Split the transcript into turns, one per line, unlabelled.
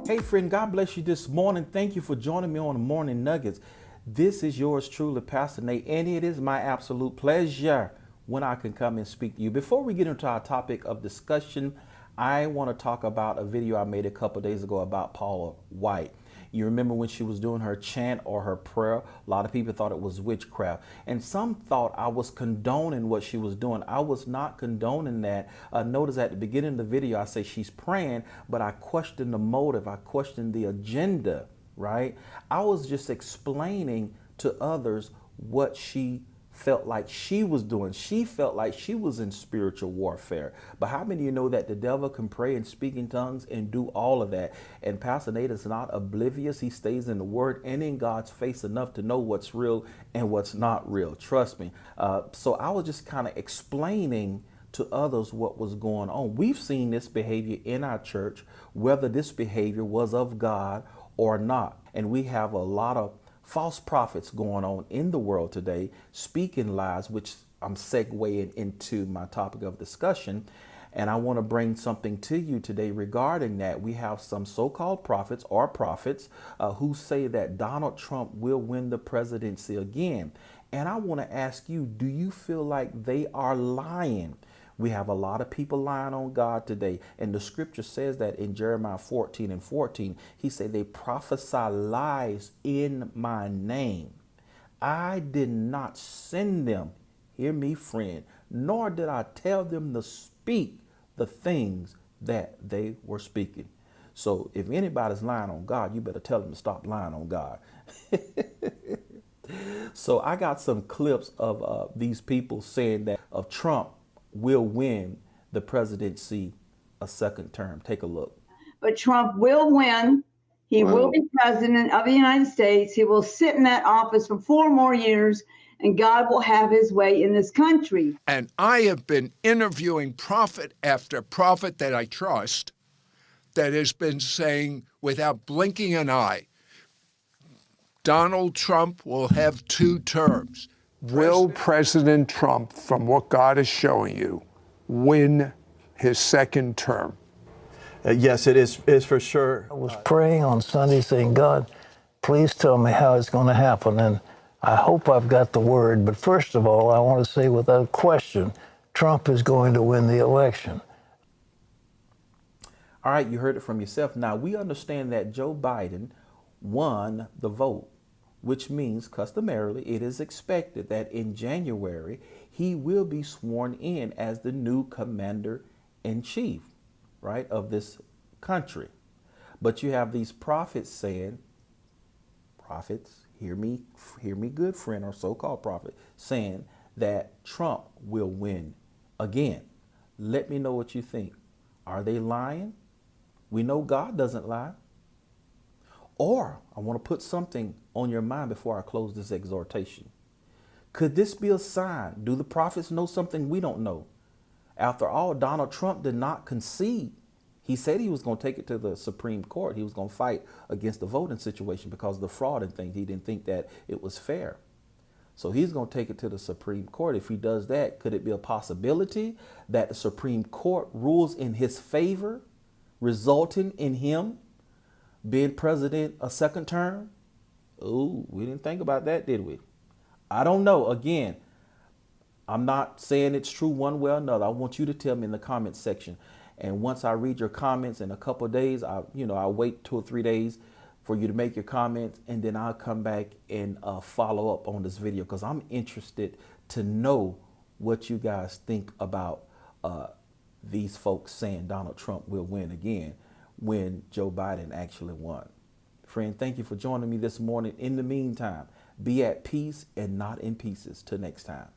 Hey friend, God bless you this morning. Thank you for joining me on the Morning Nuggets. This is yours truly, Pastor Nate, and it is my absolute pleasure when I can come and speak to you. Before we get into our topic of discussion, I want to talk about a video I made a couple days ago about Paula White. You remember when she was doing her chant or her prayer, a lot of people thought it was witchcraft. And some thought I was condoning what she was doing. I was not condoning that. Notice at the beginning of the video, I say she's praying, but I questioned the motive. I questioned the agenda, right? I was just explaining to others what she felt like she was doing. She felt like she was in spiritual warfare. But how many of you know that the devil can pray and speak in tongues and do all of that? And Pastor Nate is not oblivious. He stays in the word and in God's face enough to know what's real and what's not real. Trust me. So I was just kind of explaining to others what was going on. We've seen this behavior in our church, whether this behavior was of God or not. And we have a lot of false prophets going on in the world today, speaking lies, which I'm segueing into my topic of discussion. And I want to bring something to you today regarding that. We have some so-called prophets or prophets who say that Donald Trump will win the presidency again. And I want to ask you, do you feel like they are lying? We have a lot of people lying on God today. And the scripture says that in Jeremiah 14:14, he said, they prophesy lies in my name. I did not send them, hear me, friend, nor did I tell them to speak the things that they were speaking. So if anybody's lying on God, you better tell them to stop lying on God. So I got some clips of these people saying that of Trump will win the presidency a second term. Take a look.
But Trump will win. He will be president of the United States. He will sit in that office for 4 more years, and God will have his way in this country.
And I have been interviewing prophet after prophet that I trust that has been saying without blinking an eye, Donald Trump will have 2 terms.
Will President Trump, from what God is showing you, win his second term?
Yes, it is for sure.
I was praying on Sunday saying, God, please tell me how it's going to happen. And I hope I've got the word. But first of all, I want to say without question, Trump is going to win the election.
All right, you heard it from yourself. Now, we understand that Joe Biden won the vote, which means customarily it is expected that in January he will be sworn in as the new commander in chief, right, of this country. But you have these prophets saying, prophets, hear me good friend, or so-called prophet, saying that Trump will win again. Let me know what you think. Are they lying? We know God doesn't lie. Or I want to put something on your mind before I close this exhortation. Could this be a sign? Do the prophets know something we don't know? After all, Donald Trump did not concede. He said he was going to take it to the Supreme Court. He was going to fight against the voting situation because of the fraud and things. He didn't think that it was fair. So he's going to take it to the Supreme Court. If he does that, could it be a possibility that the Supreme Court rules in his favor, resulting in him being president a second term? Oh, we didn't think about that, did we? I don't know. Again, I'm not saying it's true one way or another. I want you to tell me in the comment section. And once I read your comments in a couple of days, I'll wait 2 or 3 days for you to make your comments, and then I'll come back and follow up on this video because I'm interested to know what you guys think about these folks saying Donald Trump will win again when Joe Biden actually won. Friend, thank you for joining me this morning. In the meantime, be at peace and not in pieces. Till next time.